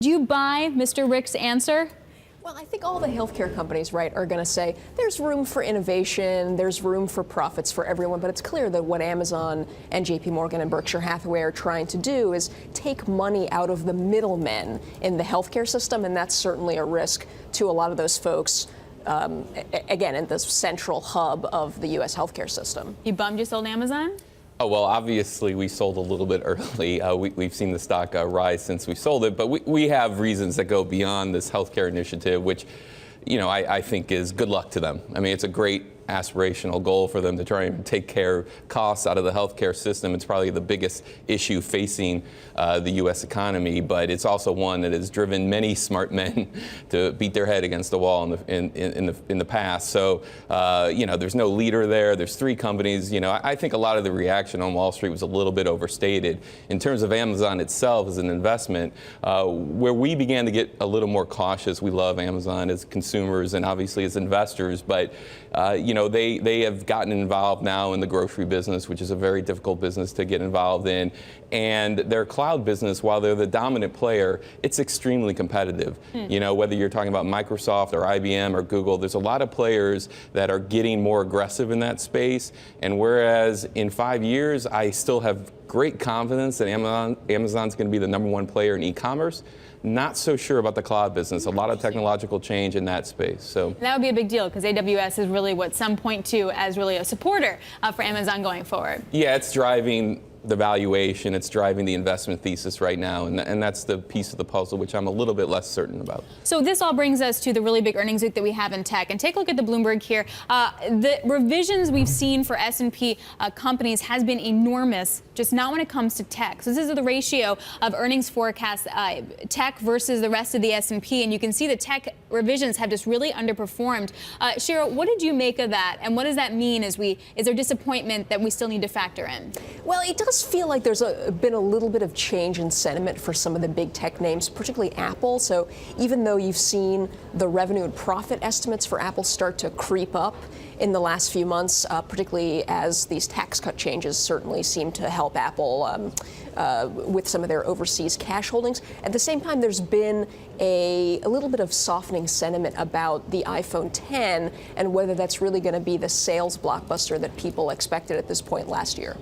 Do you buy Mr. Rick's answer? Well, I think all the healthcare companies, right, are going to say there's room for innovation, there's room for profits for everyone, but it's clear that what Amazon and JP Morgan and Berkshire Hathaway are trying to do is take money out of the middlemen in the healthcare system, and that's certainly a risk to a lot of those folks, again, in the central hub of the U.S. healthcare system. You bummed you sold Amazon? Oh, well, obviously, we sold a little bit early. We've seen the stock rise since we sold it, but we have reasons that go beyond this healthcare initiative, which, you know, I think is good luck to them. I mean, it's a great aspirational goal for them to try and take care of costs out of the healthcare system. It's probably the biggest issue facing the U.S. economy, but it's also one that has driven many smart men to beat their head against the wall in the past. So, you know, there's no leader there. There's three companies. You know, I think a lot of the reaction on Wall Street was a little bit overstated. In terms of Amazon itself as an investment, where we began to get a little more cautious, we love Amazon as consumers and obviously as investors, but you know, they have gotten involved now in the grocery business, which is a very difficult business to get involved in. And their cloud business, while they're the dominant player, it's extremely competitive. You know, whether you're talking about Microsoft or IBM or Google, there's a lot of players that are getting more aggressive in that space. And whereas in 5 years, I still have great confidence that Amazon's going to be the #1 player in e-commerce. Not so sure about the cloud business. A lot of technological change in that space. So that would be a big deal because AWS is really what some point to as really a supporter for Amazon going forward. Yeah, it's driving the valuation, it's driving the investment thesis right now, and that's the piece of the puzzle which I'm a little bit less certain about. So this all brings us to the really big earnings week that we have in tech. And take a look at the Bloomberg here. The revisions we've seen for S&P companies has been enormous, just not when it comes to tech. So this is the ratio of earnings forecasts, tech versus the rest of the S&P, and you can see the tech revisions have just really underperformed. Cheryl, what did you make of that, and what does that mean? Is there disappointment that we still need to factor in? Well, it does feel like there's been a little bit of change in sentiment for some of the big tech names, particularly Apple. So even though you've seen the revenue and profit estimates for Apple start to creep up in the last few months, particularly as these tax cut changes certainly seem to help Apple with some of their overseas cash holdings. At the same time, there's been a little bit of softening sentiment about the iPhone 10 and whether that's really going to be the sales blockbuster that people expected at this point last year.